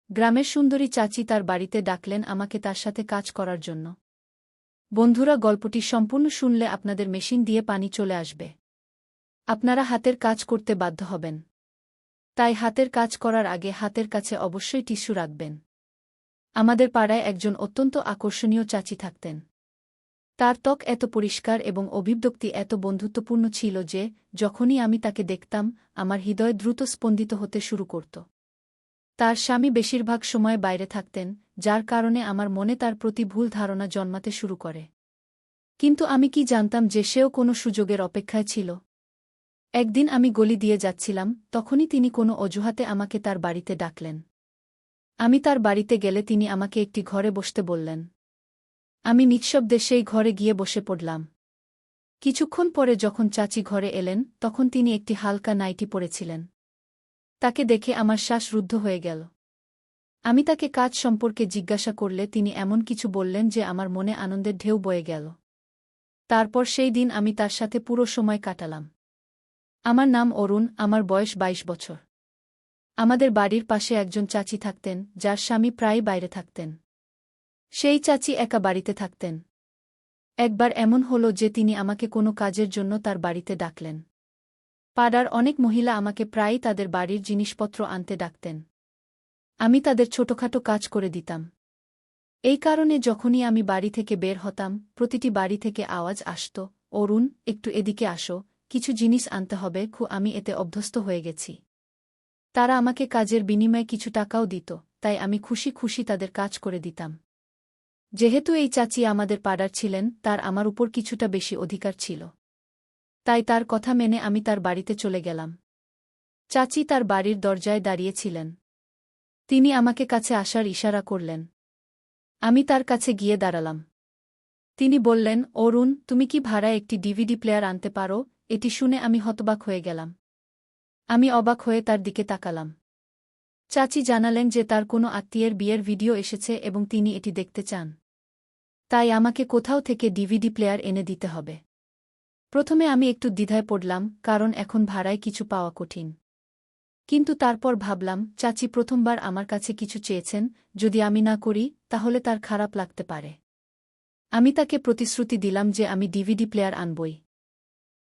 গ্রামের সুন্দরী চাচি তার বাড়িতে ডাকলেন আমাকে তার সাথে কাজ করার জন্য। বন্ধুরা, গল্পটি সম্পূর্ণ শুনলে আপনাদের মেশিন দিয়ে পানি চলে আসবে। আপনারা হাতের কাজ করতে বাধ্য হবেন। তাই হাতের কাজ করার আগে হাতের কাছে অবশ্যই টিস্যু রাখবেন। আমাদের পাড়ায় একজন অত্যন্ত আকর্ষণীয় চাচি থাকতেন। তার ত্বক এত পরিষ্কার এবং অভিব্যক্তি এত বন্ধুত্বপূর্ণ ছিল যে যখনই আমি তাকে দেখতাম আমার হৃদয় দ্রুত স্পন্দিত হতে শুরু করত। তার স্বামী বেশিরভাগ সময় বাইরে থাকতেন, যার কারণে আমার মনে তার প্রতি ভুল ধারণা জন্মাতে শুরু করে। কিন্তু আমি কি জানতাম যে সেও কোনো সুযোগের অপেক্ষায় ছিল। একদিন আমি গলি দিয়ে যাচ্ছিলাম, তখনই তিনি কোনো অজুহাতে আমাকে তার বাড়িতে ডাকলেন। আমি তার বাড়িতে গেলে তিনি আমাকে একটি ঘরে বসতে বললেন। আমি নিঃশব্দে সেই ঘরে গিয়ে বসে পড়লাম। কিছুক্ষণ পরে যখন চাচি ঘরে এলেন তখন তিনি একটি হালকা নাইটি পরেছিলেন। তাকে দেখে আমার শ্বাস রুদ্ধ হয়ে গেল। আমি তাকে কাজ সম্পর্কে জিজ্ঞাসা করলে তিনি এমন কিছু বললেন যে আমার মনে আনন্দের ঢেউ বয়ে গেল। তারপর সেই দিন আমি তার সাথে পুরো সময় কাটালাম। আমার নাম অরুণ, আমার বয়স ২২ বছর। আমাদের বাড়ির পাশে একজন চাচি থাকতেন, যার স্বামী প্রায়ই বাইরে থাকতেন। সেই চাচি একা বাড়িতে থাকতেন। একবার এমন হল যে তিনি আমাকে কোনো কাজের জন্য তার বাড়িতে ডাকলেন। পাড়ার অনেক মহিলা আমাকে প্রায়ই তাদের বাড়ির জিনিসপত্র আনতে ডাকতেন। আমি তাদের ছোটখাটো কাজ করে দিতাম। এই কারণে যখনই আমি বাড়ি থেকে বের হতাম, প্রতিটি বাড়ি থেকে আওয়াজ আসত, অরুণ, একটু এদিকে আসো, কিছু জিনিস আনতে হবে। আমি এতে অভ্যস্ত হয়ে গেছি। তারা আমাকে কাজের বিনিময়ে কিছু টাকাও দিত, তাই আমি খুশি খুশি তাদের কাজ করে দিতাম। যেহেতু এই চাচি আমাদের পাড়ার ছিলেন, তার আমার উপর কিছুটা বেশি অধিকার ছিল। তাই তার কথা মেনে আমি তার বাড়িতে চলে গেলাম। চাচি তার বাড়ির দরজায় দাঁড়িয়েছিলেন। তিনি আমাকে কাছে আসার ইশারা করলেন। আমি তার কাছে গিয়ে দাঁড়ালাম। তিনি বললেন, অরুণ, তুমি কি ভাড়ায় একটি ডিভিডি প্লেয়ার আনতে পারো? এটি শুনে আমি হতবাক হয়ে গেলাম। আমি অবাক হয়ে তার দিকে তাকালাম। চাচি জানালেন যে তার কোনো আত্মীয়ের বিয়ের ভিডিও এসেছে এবং তিনি এটি দেখতে চান। তাই আমাকে কোথাও থেকে ডিভিডি প্লেয়ার এনে দিতে হবে। প্রথমে আমি একটু দ্বিধায় পড়লাম, কারণ এখন ভাড়ায় কিছু পাওয়া কঠিন। কিন্তু তারপর ভাবলাম, চাচি প্রথমবার আমার কাছে কিছু চেয়েছেন, যদি আমি না করি তাহলে তার খারাপ লাগতে পারে। আমি তাকে প্রতিশ্রুতি দিলাম যে আমি ডিভিডি প্লেয়ার আনবই।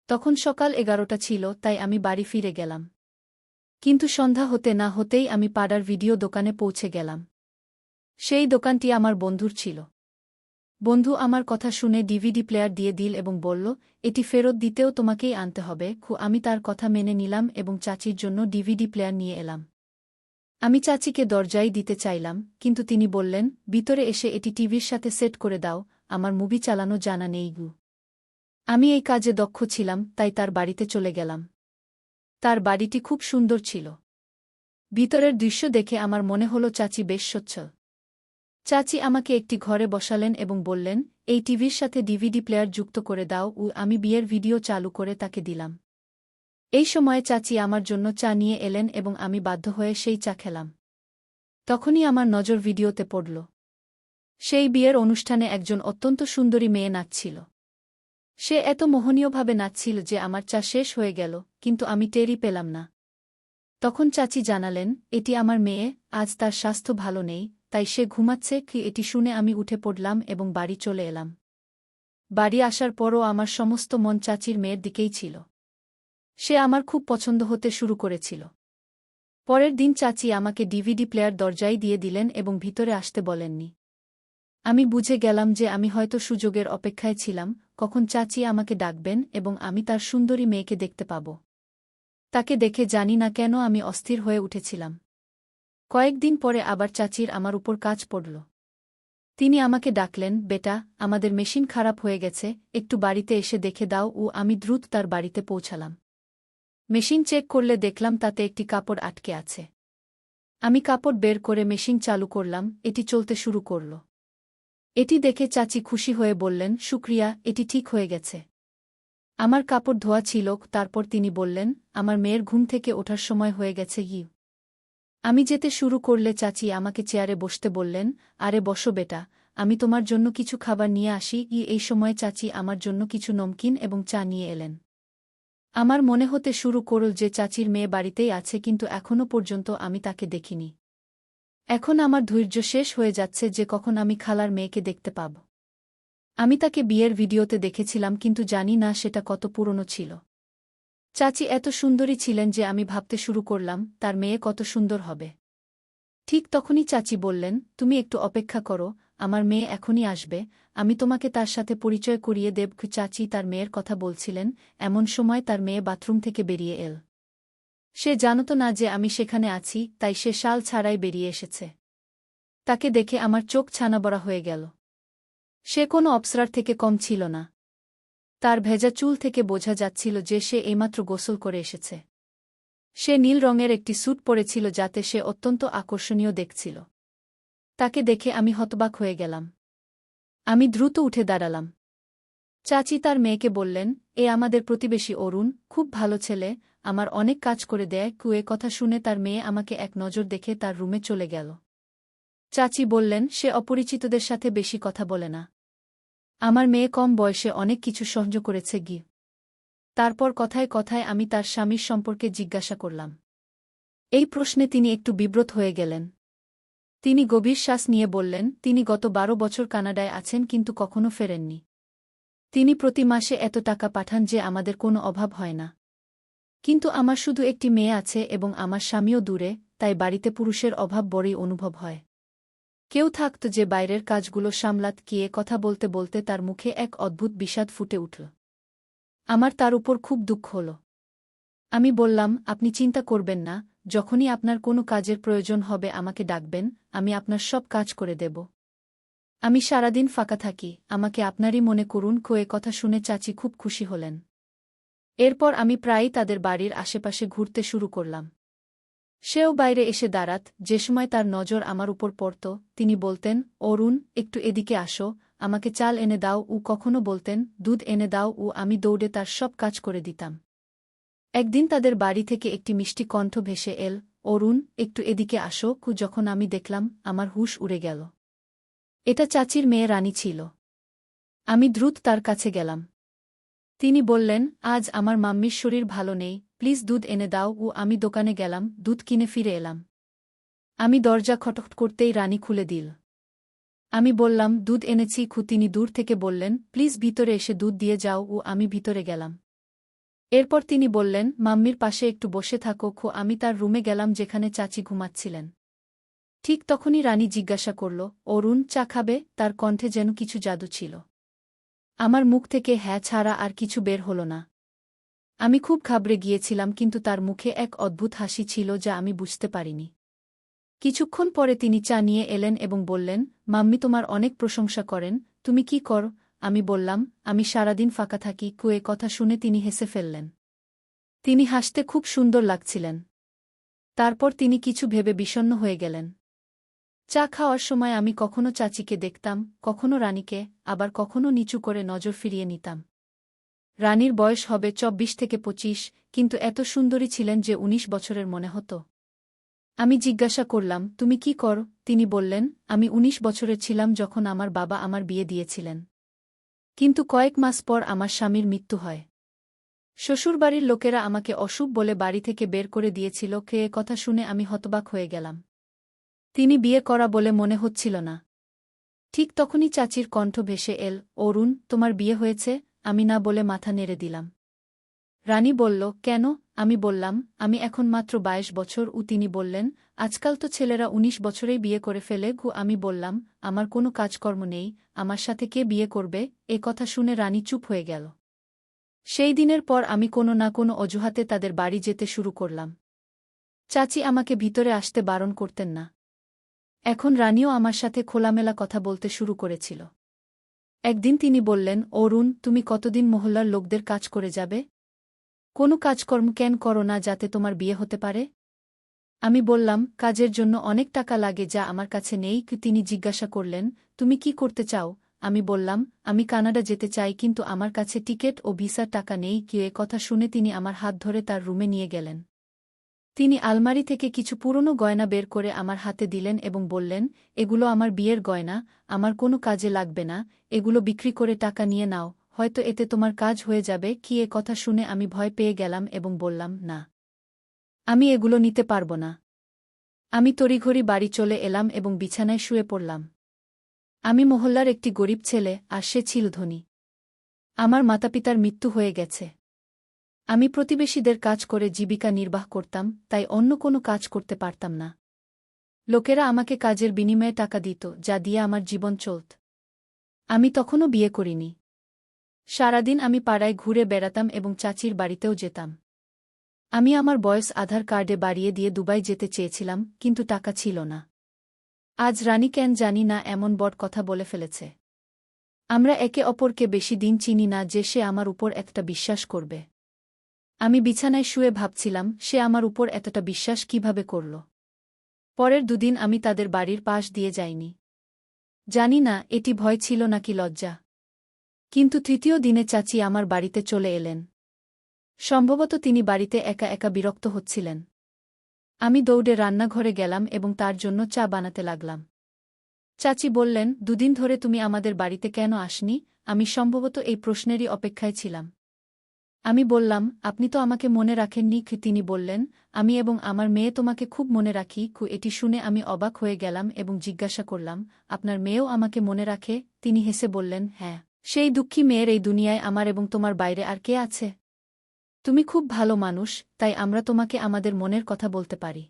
তখন সকাল 11টা ছিল, তাই আমি বাড়ি ফিরে গেলাম। কিন্তু সন্ধ্যা হতে না হতেই আমি পাড়ার ভিডিও দোকানে পৌঁছে গেলাম। সেই দোকানটি আমার বন্ধুর ছিল। বন্ধু আমার কথা শুনে ডিভিডি প্লেয়ার দিয়ে দিল এবং বলল, এটি ফেরত দিতেও তোমাকেই আনতে হবে। আমি তার কথা মেনে নিলাম এবং চাচির জন্য ডিভিডি প্লেয়ার নিয়ে এলাম। আমি চাচিকে দরজাই দিতে চাইলাম, কিন্তু তিনি বললেন, ভিতরে এসে এটি টিভির সাথে সেট করে দাও, আমার মুভি চালানো জানা নেই গু। আমি এই কাজে দক্ষ ছিলাম, তাই তার বাড়িতে চলে গেলাম। তার বাড়িটি খুব সুন্দর ছিল। ভিতরের দৃশ্য দেখে আমার মনে হলো চাচি বেশ সচ্ছল। চাচি আমাকে একটি ঘরে বসালেন এবং বললেন, এই টিভির সাথে ডিভিডি প্লেয়ার যুক্ত করে দাও। আমি বিয়ের ভিডিও চালু করে তাকে দিলাম। এই সময়ে চাচি আমার জন্য চা নিয়ে এলেন এবং আমি বাধ্য হয়ে সেই চা খেলাম। তখনই আমার নজর ভিডিওতে পড়ল। সেই বিয়ের অনুষ্ঠানে একজন অত্যন্ত সুন্দরী মেয়ে নাচছিল। সে এত মোহনীয়ভাবে নাচছিল যে আমার চা শেষ হয়ে গেল, কিন্তু আমি টেরই পেলাম না। তখন চাচি জানালেন, এটি আমার মেয়ে, আজ তার স্বাস্থ্য ভালো নেই, তাই সে ঘুমাচ্ছে। এটি শুনে আমি উঠে পড়লাম এবং বাড়ি চলে এলাম। বাড়ি আসার পরও আমার সমস্ত মন চাচির মেয়ের দিকেই ছিল। সে আমার খুব পছন্দ হতে শুরু করেছিল। পরের দিন চাচি আমাকে ডিভিডি প্লেয়ার দরজায় দিয়ে দিলেন এবং ভিতরে আসতে বলেননি। আমি বুঝে গেলাম যে আমি হয়তো সুযোগের অপেক্ষায় ছিলাম, কখন চাচি আমাকে ডাকবেন এবং আমি তার সুন্দরী মেয়েকে দেখতে পাব। তাকে দেখে জানি না কেন আমি অস্থির হয়ে উঠেছিলাম। কয়েকদিন পরে আবার চাচির আমার উপর কাজ পড়ল। তিনি আমাকে ডাকলেন, বেটা, আমাদের মেশিন খারাপ হয়ে গেছে, একটু বাড়িতে এসে দেখে দাও। আমি দ্রুত তার বাড়িতে পৌঁছালাম। মেশিন চেক করলে দেখলাম তাতে একটি কাপড় আটকে আছে। আমি কাপড় বের করে মেশিন চালু করলাম, এটি চলতে শুরু করল। এটি দেখে চাচি খুশি হয়ে বললেন, শুক্রিয়া, এটি ঠিক হয়ে গেছে। আমার কাপড় ধোয়া ছিল। তারপর তিনি বললেন, আমার মেয়ের ঘুম থেকে ওঠার সময় হয়ে গেছে। আমি যেতে শুরু করলে চাচি আমাকে চেয়ারে বসতে বললেন, আরে বসো বেটা, আমি তোমার জন্য কিছু খাবার নিয়ে আসি। এই সময় চাচি আমার জন্য কিছু নমকিন এবং চা নিয়ে এলেন। আমার মনে হতে শুরু করল যে চাচির মেয়ে বাড়িতেই আছে, কিন্তু এখনও পর্যন্ত আমি তাকে দেখিনি। এখন আমার ধৈর্য শেষ হয়ে যাচ্ছে যে কখন আমি খালার মেয়েকে দেখতে পাব। আমি তাকে বিয়ের ভিডিওতে দেখেছিলাম কিন্তু জানি না সেটা কত পুরনো ছিল। চাচি এত সুন্দরী ছিলেন যে আমি ভাবতে শুরু করলাম তার মেয়ে কত সুন্দর হবে। ঠিক তখনই চাচি বললেন, তুমি একটু অপেক্ষা করো, আমার মেয়ে এখনই আসবে, আমি তোমাকে তার সাথে পরিচয় করিয়ে দেব। চাচি তার মেয়ের কথা বলছিলেন, এমন সময় তার মেয়ে বাথরুম থেকে বেরিয়ে এল। সে জানত না যে আমি সেখানে আছি, তাই সে শাল ছাড়াই বেরিয়ে এসেছে। তাকে দেখে আমার চোখ ছানাবড়া হয়ে গেল। সে কোনো অপ্সরার থেকে কম ছিল না। তার ভেজা চুল থেকে বোঝা যাচ্ছিল যে সে এইমাত্র গোসল করে এসেছে। সে নীল রঙের একটি স্যুট পরেছিল যাতে সে অত্যন্ত আকর্ষণীয় দেখছিল। তাকে দেখে আমি হতবাক হয়ে গেলাম। আমি দ্রুত উঠে দাঁড়ালাম। চাচি তার মেয়েকে বললেন, এ আমাদের প্রতিবেশী অরুণ, খুব ভালো ছেলে, আমার অনেক কাজ করে দেয়। কুয়ে কথা শুনে তার মেয়ে আমাকে এক নজর দেখে তার রুমে চলে গেল। চাচি বললেন, সে অপরিচিতদের সাথে বেশি কথা বলে না। আমার মেয়ে কম বয়সে অনেক কিছু সহ্য করেছে গি। তারপর কথায় কথায় আমি তার স্বামীর সম্পর্কে জিজ্ঞাসা করলাম। এই প্রশ্নে তিনি একটু বিব্রত হয়ে গেলেন। তিনি গভীর শ্বাস নিয়ে বললেন, তিনি গত 12 বছর কানাডায় আছেন কিন্তু কখনো ফেরেননি। তিনি প্রতি মাসে এত টাকা পাঠান যে আমাদের কোনো অভাব হয় না। কিন্তু আমার শুধু একটি মেয়ে আছে এবং আমার স্বামীও দূরে, তাই বাড়িতে পুরুষের অভাব বড়ই অনুভব হয়। কেউ থাকত যে বাইরের কাজগুলো সামলাত। গিয়ে কথা বলতে বলতে তার মুখে এক অদ্ভুত বিষাদ ফুটে উঠল। আমার তার উপর খুব দুঃখ হল। আমি বললাম, আপনি চিন্তা করবেন না, যখনই আপনার কোনো কাজের প্রয়োজন হবে আমাকে ডাকবেন, আমি আপনার সব কাজ করে দেব। আমি সারাদিন ফাঁকা থাকি, আমাকে আপনারই মনে করুন। কয়ে কথা শুনে চাচি খুব খুশি হলেন। এরপর আমি প্রায়ই তাদের বাড়ির আশেপাশে ঘুরতে শুরু করলাম। সেও বাইরে এসে দাঁড়াত, যে সময় তার নজর আমার উপর পড়ত তিনি বলতেন, অরুণ, একটু এদিকে আসো, আমাকে চাল এনে দাও। কখনো বলতেন, দুধ এনে দাও। আমি দৌড়ে তার সব কাজ করে দিতাম। একদিন তাদের বাড়ি থেকে একটি মিষ্টি কণ্ঠ ভেসে এল, অরুণ, একটু এদিকে আসো। যখন আমি দেখলাম, আমার হুঁশ উড়ে গেল। এটা চাচির মেয়ে রানী ছিল। আমি দ্রুত তার কাছে গেলাম। তিনি বললেন, আজ আমার মাম্মির শরীর ভালো নেই, প্লিজ দুধ এনে দাও। আমি দোকানে গেলাম, দুধ কিনে ফিরে এলাম। আমি দরজা খটখট করতেই রানী খুলে দিল। আমি বললাম, দুধ এনেছি। তিনি দূর থেকে বললেন, প্লিজ ভিতরে এসে দুধ দিয়ে যাও। আমি ভিতরে গেলাম। এরপর তিনি বললেন, মাম্মির পাশে একটু বসে থাকো। আমি তার রুমে গেলাম যেখানে চাচি ঘুমাচ্ছিলেন। ঠিক তখনই রানী জিজ্ঞাসা করল, অরুণ, চা খাবে? তার কণ্ঠে যেন কিছু জাদু ছিল। আমার মুখ থেকে হ্যাঁ ছাড়া আর কিছু বের হল না। আমি খুব ঘাবড়ে গিয়েছিলাম কিন্তু তার মুখে এক অদ্ভুত হাসি ছিল যা আমি বুঝতে পারিনি। কিছুক্ষণ পরে তিনি চা নিয়ে এলেন এবং বললেন, মাম্মি তোমার অনেক প্রশংসা করেন, তুমি কি কর? আমি বললাম, আমি সারাদিন ফাঁকা থাকি। কুয়ে কথা শুনে তিনি হেসে ফেললেন। তিনি হাসতে খুব সুন্দর লাগছিলেন। তারপর তিনি কিছু ভেবে বিষণ্ণ হয়ে গেলেন। চা খাওয়ার সময় আমি কখনো চাচিকে দেখতাম, কখনো রানীকে, আবার কখনো নিচু করে নজর ফিরিয়ে নিতাম। রানীর বয়স হবে 24 থেকে 25, কিন্তু এত সুন্দরী ছিলেন যে 19 বছরের মনে হতো। আমি জিজ্ঞাসা করলাম, তুমি কি কর? তিনি বললেন, আমি 19 বছরের ছিলাম যখন আমার বাবা আমার বিয়ে দিয়েছিলেন। কিন্তু কয়েক মাস পর আমার স্বামীর মৃত্যু হয়। শ্বশুরবাড়ির লোকেরা আমাকে অশুভ বলে বাড়ি থেকে বের করে দিয়েছিল। এ কথা শুনে আমি হতবাক হয়ে গেলাম। তিনি বিয়ে করা বলে মনে হচ্ছিল না। ঠিক তখনই চাচির কণ্ঠ ভেসে এল, অরুণ, তোমার বিয়ে হয়েছে? আমি না বলে মাথা নেড়ে দিলাম। রানী বলল, কেন? আমি বললাম, আমি এখন মাত্র 22 বছর। তিনি বললেন, আজকাল তো ছেলেরা 19 বছরেই বিয়ে করে ফেলে। আমি বললাম, আমার কোনো কাজকর্ম নেই, আমার সাথে কে বিয়ে করবে? এ কথা শুনে রানী চুপ হয়ে গেল। সেই দিনের পর আমি কোনো না কোনো অজুহাতে তাদের বাড়ি যেতে শুরু করলাম। চাচি আমাকে ভিতরে আসতে বারণ করতেন না। এখন রানীও আমার সাথে খোলামেলা কথা বলতে শুরু করেছিল। একদিন তিনি বললেন, অরুণ, তুমি কতদিন মহল্লার লোকদের কাজ করে যাবে? কোনো কাজকর্ম কেন করো না যাতে তোমার বিয়ে হতে পারে? আমি বললাম, কাজের জন্য অনেক টাকা লাগে যা আমার কাছে নেই। তিনি জিজ্ঞাসা করলেন, তুমি কি করতে চাও? আমি বললাম, আমি কানাডা যেতে চাই কিন্তু আমার কাছে টিকেট ও ভিসার টাকা নেই। এ কথা শুনে তিনি আমার হাত ধরে তার রুমে নিয়ে গেলেন। তিনি আলমারি থেকে কিছু পুরনো গয়না বের করে আমার হাতে দিলেন এবং বললেন, এগুলো আমার বিয়ের গয়না, আমার কোনো কাজে লাগবে না, এগুলো বিক্রি করে টাকা নিয়ে নাও, হয়তো এতে তোমার কাজ হয়ে যাবে। এ কথা শুনে আমি ভয় পেয়ে গেলাম এবং বললাম, না, আমি এগুলো নিতে পারব না। আমি তড়িঘড়ি বাড়ি চলে এলাম এবং বিছানায় শুয়ে পড়লাম। আমি মহল্লার একটি গরিব ছেলে, আর সে ছিল ধনী। আমার মাতাপিতার মৃত্যু হয়ে গেছে। আমি প্রতিবেশীদের কাজ করে জীবিকা নির্বাহ করতাম, তাই অন্য কোনো কাজ করতে পারতাম না। লোকেরা আমাকে কাজের বিনিময়ে টাকা দিত, যা দিয়ে আমার জীবন চলত। আমি তখনও বিয়ে করিনি। সারাদিন আমি পাড়ায় ঘুরে বেড়াতাম এবং চাচির বাড়িতেও যেতাম। আমি আমার বয়স আধার কার্ডে বাড়িয়ে দিয়ে দুবাই যেতে চেয়েছিলাম, কিন্তু টাকা ছিল না। আজ রানী কেন জানি না এমন বড় কথা বলে ফেলেছে। আমরা একে অপরকে বেশি দিন চিনি না যে সে আমার উপর এতটা বিশ্বাস করবে। আমি বিছানায় শুয়ে ভাবছিলাম, সে আমার উপর এতটা বিশ্বাস কিভাবে করল। পরের দুদিন আমি তাদের বাড়ির পাশ দিয়ে যাইনি। জানি না এটি ভয় ছিল নাকি লজ্জা। কিন্তু তৃতীয় দিনে চাচি আমার বাড়িতে চলে এলেন। সম্ভবত তিনি বাড়িতে একা একা বিরক্ত হচ্ছিলেন। আমি দৌড়ে রান্নাঘরে গেলাম এবং তার জন্য চা বানাতে লাগলাম। চাচি বললেন, দুদিন ধরে তুমি আমাদের বাড়িতে কেন আসনি? আমি সম্ভবত এই প্রশ্নেরই অপেক্ষায় ছিলাম। আমি বললাম, আপনি তো আমাকে মনে রাখেননি। তিনি বললেন, আমি এবং আমার মেয়ে তোমাকে খুব মনে রাখি। এটি শুনে আমি অবাক হয়ে গেলাম এবং জিজ্ঞাসা করলাম, আপনার মেয়েও আমাকে মনে রাখে? তিনি হেসে বললেন, হ্যাঁ। সেই দুঃখী মেয়ের এই দুনিয়ায় আমার এবং তোমার বাইরে আর কে আছে? তুমি খুব ভালো মানুষ, তাই আমরা তোমাকে আমাদের মনের কথা বলতে পারি।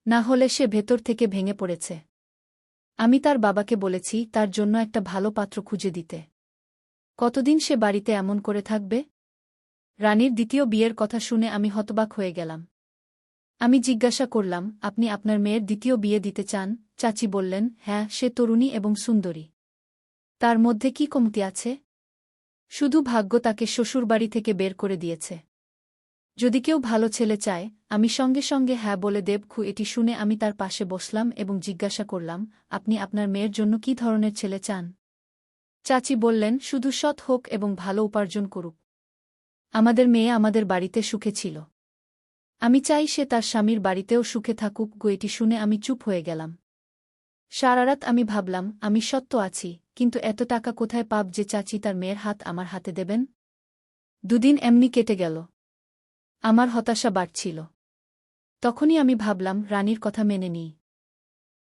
না হলে সে ভেতর থেকে ভেঙে পড়েছে। আমি তার বাবাকে বলেছি তার জন্য একটা ভালো পাত্র খুঁজে দিতে। কতদিন সে বাড়িতে এমন করে থাকবে? রানীর দ্বিতীয় বিয়ের কথা শুনে আমি হতবাক হয়ে গেলাম। আমি জিজ্ঞাসা করলাম, আপনি আপনার মেয়ের দ্বিতীয় বিয়ে দিতে চান? চাচি বললেন, হ্যাঁ, সে তরুণী এবং সুন্দরী। তার মধ্যে কি কমতি আছে? শুধু ভাগ্য তাকে শ্বশুরবাড়ি থেকে বের করে দিয়েছে। যদি কেউ ভালো ছেলে চায়, আমি সঙ্গে সঙ্গে হ্যাঁ বলে দেব। এটি শুনে আমি তার পাশে বসলাম এবং জিজ্ঞাসা করলাম, আপনি আপনার মেয়ের জন্য কি ধরনের ছেলে চান? চাচি বললেন, শুধু সৎ হোক এবং ভালো উপার্জন করুক। আমাদের মেয়ে আমাদের বাড়িতে সুখে ছিল। আমি চাই সে তার স্বামীর বাড়িতেও সুখে থাকুক। এটি শুনে আমি চুপ হয়ে গেলাম। সারারাত আমি ভাবলাম, আমি সত্য আছি, কিন্তু এত টাকা কোথায় পাব যে চাচি তার মেয়ের হাত আমার হাতে দেবেন? দুদিন এমনি কেটে গেল। আমার হতাশা বাড়ছিল। তখনই আমি ভাবলাম, রানীর কথা মেনে নিই।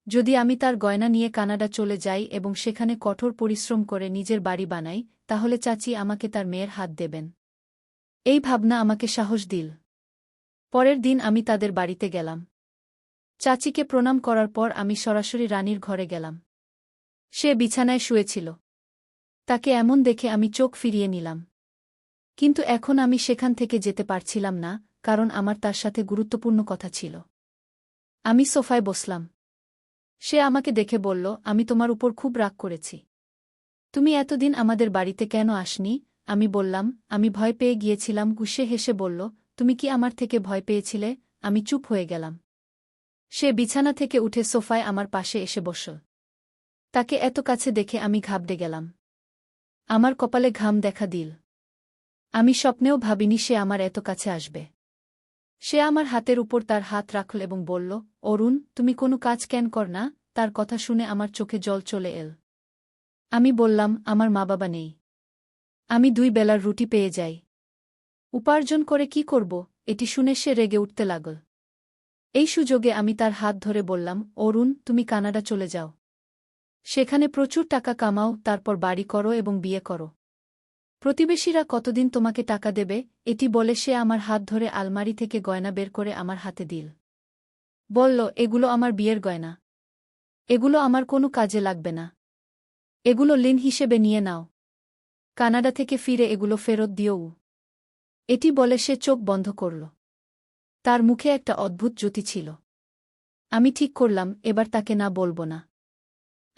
যদি আমি তার গয়না নিয়ে কানাডা চলে যাই এবং সেখানে কঠোর পরিশ্রম করে নিজের বাড়ি বানাই, তাহলে চাচি আমাকে তার মেয়ের হাত দেবেন। এই ভাবনা আমাকে সাহস দিল। পরের দিন আমি তাদের বাড়িতে গেলাম। চাচিকে প্রণাম করার পর আমি সরাসরি রানীর ঘরে গেলাম। সে বিছানায় শুয়েছিল। তাকে এমন দেখে আমি চোখ ফিরিয়ে নিলাম। কিন্তু এখন আমি সেখান থেকে যেতে পারছিলাম না, কারণ আমার তার সাথে গুরুত্বপূর্ণ কথা ছিল। আমি সোফায় বসলাম। সে আমাকে দেখে বলল, আমি তোমার উপর খুব রাগ করেছি। তুমি এতদিন আমাদের বাড়িতে কেন আসনি? আমি বললাম, আমি ভয় পেয়ে গিয়েছিলাম। সে হেসে বলল, তুমি কি আমার থেকে ভয় পেয়েছিলে? আমি চুপ হয়ে গেলাম। সে বিছানা থেকে উঠে সোফায় আমার পাশে এসে বসল। তাকে এত কাছে দেখে আমি ঘাবড়ে গেলাম। আমার কপালে ঘাম দেখা দিল। আমি স্বপ্নেও ভাবিনি সে আমার এত কাছে আসবে। সে আমার হাতের উপর তার হাত রাখল এবং বলল, অরুণ, তুমি কোনো কাজ কেন কর না? তার কথা শুনে আমার চোখে জল চলে এল। আমি বললাম, আমার মা বাবা নেই। আমি 2 বেলার রুটি পেয়ে যাই। উপার্জন করে কি করব? এটি শুনে সে রেগে উঠতে লাগল। এই সুযোগে আমি তার হাত ধরে বললাম, অরুণ, তুমি কানাডা চলে যাও। সেখানে প্রচুর টাকা কামাও, তারপর বাড়ি করো এবং বিয়ে করো। প্রতিবেশীরা কতদিন তোমাকে টাকা দেবে? এটি বলে সে আমার হাত ধরে আলমারি থেকে গয়না বের করে আমার হাতে দিল। বলল, এগুলো আমার বিয়ের গয়না। এগুলো আমার কোনো কাজে লাগবে না। এগুলো ঋণ হিসেবে নিয়ে নাও। কানাডা থেকে ফিরে এগুলো ফেরত দিও। এটি বলে সে চোখ বন্ধ করল। তার মুখে একটা অদ্ভুত জ্যোতি ছিল। আমি ঠিক করলাম, এবার তাকে না বলব না।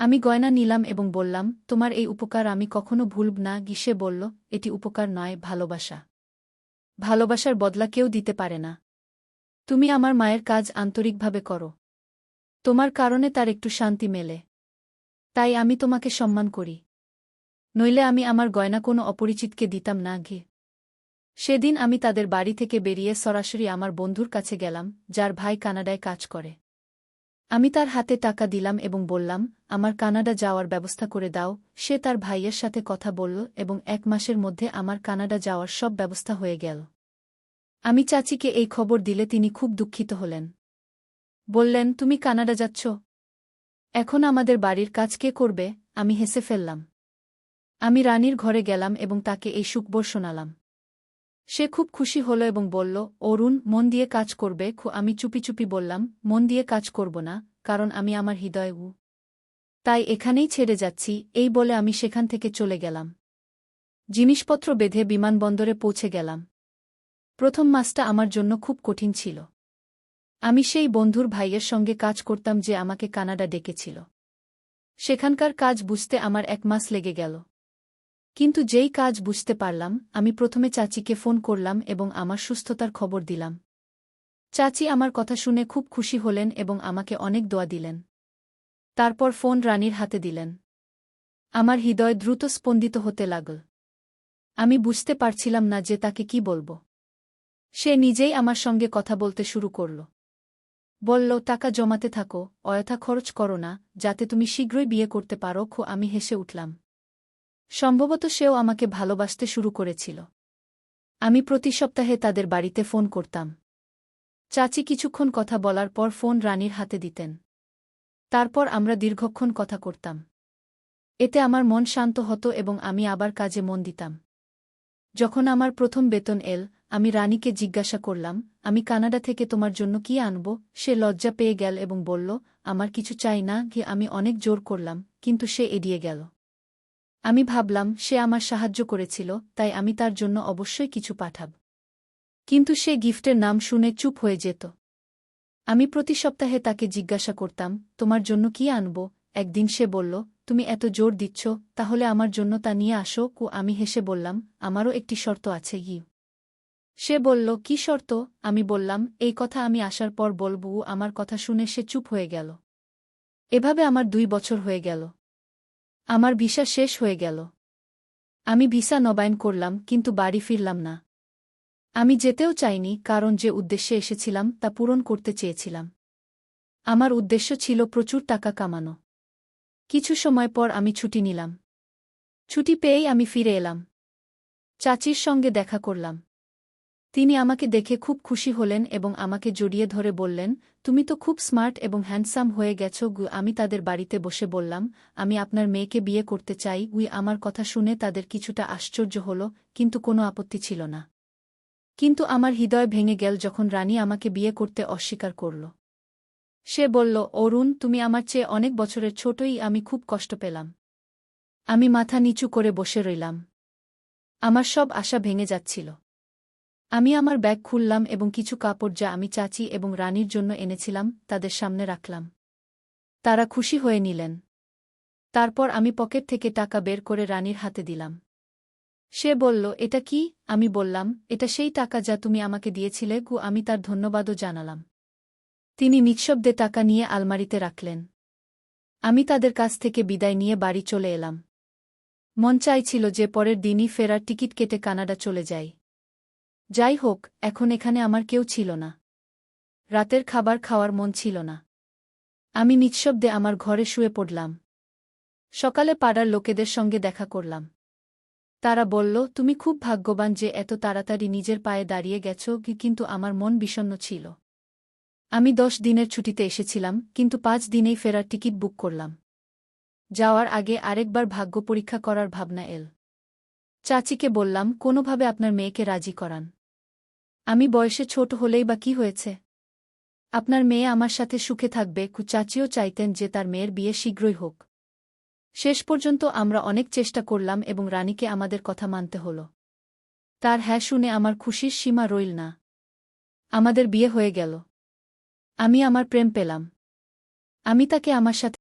আমি গয়না নিলাম এবং বললাম, তোমার এই উপকার আমি কখনো ভুলব না। সে বলল, এটি উপকার নয়, ভালোবাসা। ভালোবাসার বদলা কেউ দিতে পারে না। তুমি আমার মায়ের কাজ আন্তরিকভাবে করো। তোমার কারণে তার একটু শান্তি মেলে। তাই আমি তোমাকে সম্মান করি। নইলে আমি আমার গয়না কোনো অপরিচিতকে দিতাম না। সেদিন আমি তাদের বাড়ি থেকে বেরিয়ে সরাসরি আমার বন্ধুর কাছে গেলাম, যার ভাই কানাডায় কাজ করে। আমি তার হাতে টাকা দিলাম এবং বললাম, আমার কানাডা যাওয়ার ব্যবস্থা করে দাও। সে তার ভাইয়ের সাথে কথা বলল এবং 1 মাসের মধ্যে আমার কানাডা যাওয়ার সব ব্যবস্থা হয়ে গেল। আমি চাচিকে এই খবর দিলে তিনি খুব দুঃখিত হলেন। বললেন, তুমি কানাডা যাচ্ছ? এখন আমাদের বাড়ির কাজ কে করবে? আমি হেসে ফেললাম। আমি রানীর ঘরে গেলাম এবং তাকে এই সুখবর শোনালাম। সে খুব খুশি হল এবং বলল, অরুণ, মন দিয়ে কাজ করবে। আমি চুপি চুপি বললাম, মন দিয়ে কাজ করব না, কারণ আমি আমার হৃদয় তাই এখানেই ছেড়ে যাচ্ছি। এই বলে আমি সেখান থেকে চলে গেলাম। জিনিসপত্র বেঁধে বিমানবন্দরে পৌঁছে গেলাম। প্রথম মাসটা আমার জন্য খুব কঠিন ছিল। আমি সেই বন্ধুর ভাইয়ের সঙ্গে কাজ করতাম যে আমাকে কানাডা ডেকেছিল। সেখানকার কাজ বুঝতে আমার 1 মাস লেগে গেল। কিন্তু যেই কাজ বুঝতে পারলাম, আমি প্রথমে চাচিকে ফোন করলাম এবং আমার সুস্থতার খবর দিলাম। চাচি আমার কথা শুনে খুব খুশি হলেন এবং আমাকে অনেক দোয়া দিলেন। তারপর ফোন রানীর হাতে দিলেন। আমার হৃদয় দ্রুত স্পন্দিত হতে লাগল। আমি বুঝতে পারছিলাম না যে তাকে কি বলবো। সে নিজেই আমার সঙ্গে কথা বলতে শুরু করল। বলল, টাকা জমাতে থাকো, অযথা খরচ করো না, যাতে তুমি শীঘ্রই বিয়ে করতে পারো। আমি হেসে উঠলাম। সম্ভবত সেও আমাকে ভালোবাসতে শুরু করেছিল। আমি প্রতি সপ্তাহে তাদের বাড়িতে ফোন করতাম। চাচি কিছুক্ষণ কথা বলার পর ফোন রানীর হাতে দিতেন। তারপর আমরা দীর্ঘক্ষণ কথা করতাম। এতে আমার মন শান্ত হতো এবং আমি আবার কাজে মন দিতাম। যখন আমার প্রথম বেতন এল, আমি রানীকে জিজ্ঞাসা করলাম, আমি কানাডা থেকে তোমার জন্য কি আনব? সে লজ্জা পেয়ে গেল এবং বলল, আমার কিছু চাই না। আমি অনেক জোর করলাম, কিন্তু সে এড়িয়ে গেল। আমি ভাবলাম, সে আমার সাহায্য করেছিল, তাই আমি তার জন্য অবশ্যই কিছু পাঠাব। কিন্তু সে গিফটের নাম শুনে চুপ হয়ে যেত। আমি প্রতি সপ্তাহে তাকে জিজ্ঞাসা করতাম, তোমার জন্য কি আনব? একদিন সে বলল, তুমি এত জোর দিচ্ছ, তাহলে আমার জন্য তা নিয়ে আসো। আমি হেসে বললাম, আমারও একটি শর্ত আছে। সে বলল, কি শর্ত? আমি বললাম, এই কথা আমি আসার পর বলব। আমার কথা শুনে সে চুপ হয়ে গেল। এভাবে আমার 2 বছর হয়ে গেল। আমার ভিসা শেষ হয়ে গেল। আমি ভিসা নবায়ন করলাম, কিন্তু বাড়ি ফিরলাম না। আমি যেতেও চাইনি, কারণ যে উদ্দেশ্যে এসেছিলাম তা পূরণ করতে চেয়েছিলাম। আমার উদ্দেশ্য ছিল প্রচুর টাকা কামানো। কিছু সময় পর আমি ছুটি নিলাম। ছুটি পেয়েই আমি ফিরে এলাম। চাচির সঙ্গে দেখা করলাম। তিনি আমাকে দেখে খুব খুশি হলেন এবং আমাকে জড়িয়ে ধরে বললেন, তুমি তো খুব স্মার্ট এবং হ্যান্ডসাম হয়ে গেছ। আমি তাদের বাড়িতে বসে বললাম, আমি আপনার মেয়েকে বিয়ে করতে চাই। আমার কথা শুনে তাদের কিছুটা আশ্চর্য হল, কিন্তু কোনো আপত্তি ছিল না। কিন্তু আমার হৃদয় ভেঙে গেল যখন রানী আমাকে বিয়ে করতে অস্বীকার করল। সে বলল, অরুণ, তুমি আমার চেয়ে অনেক বছরের ছোটই। আমি খুব কষ্ট পেলাম। আমি মাথা নিচু করে বসে রইলাম। আমার সব আশা ভেঙে যাচ্ছিল। আমি আমার ব্যাগ খুললাম এবং কিছু কাপড় যা আমি চাচি এবং রানীর জন্য এনেছিলাম তাদের সামনে রাখলাম। তারা খুশি হয়ে নিলেন। তারপর আমি পকেট থেকে টাকা বের করে রানীর হাতে দিলাম। সে বলল, এটা কি? আমি বললাম, এটা সেই টাকা যা তুমি আমাকে দিয়েছিলে। আমি তার ধন্যবাদও জানালাম। তিনি নিঃশব্দে টাকা নিয়ে আলমারিতে রাখলেন। আমি তাদের কাছ থেকে বিদায় নিয়ে বাড়ি চলে এলাম। মন চাইছিল যে পরের দিনই ফেরার টিকিট কেটে কানাডা চলে যাই। যাই হোক, এখন এখানে আমার কেউ ছিল না। রাতের খাবার খাওয়ার মন ছিল না। আমি নিঃশব্দে আমার ঘরে শুয়ে পড়লাম। সকালে পাড়ার লোকেদের সঙ্গে দেখা করলাম। তারা বলল, তুমি খুব ভাগ্যবান যে এত তাড়াতাড়ি নিজের পায়ে দাঁড়িয়ে গেছ। কিন্তু আমার মন বিষণ্ণ ছিল। আমি 10 দিনের ছুটিতে এসেছিলাম, কিন্তু 5 দিনেই ফেরার টিকিট বুক করলাম। যাওয়ার আগে আরেকবার ভাগ্য পরীক্ষা করার ভাবনা এল। চাচিকে বললাম, কোনোভাবে আপনার মেয়েকে রাজি করান। আমি বয়সে ছোট হলেই বা কি হয়েছে? আপনার মেয়ে আমার সাথে সুখে থাকবে। চাচিও চাইতেন যে তার মেয়ের বিয়ে শীঘ্রই হোক। শেষ পর্যন্ত আমরা অনেক চেষ্টা করলাম এবং রানীকে আমাদের কথা মানতে হল। তার হ্যাঁ শুনে আমার খুশির সীমা রইল না। আমাদের বিয়ে হয়ে গেল। আমি আমার প্রেম পেলাম। আমি তাকে আমার সাথে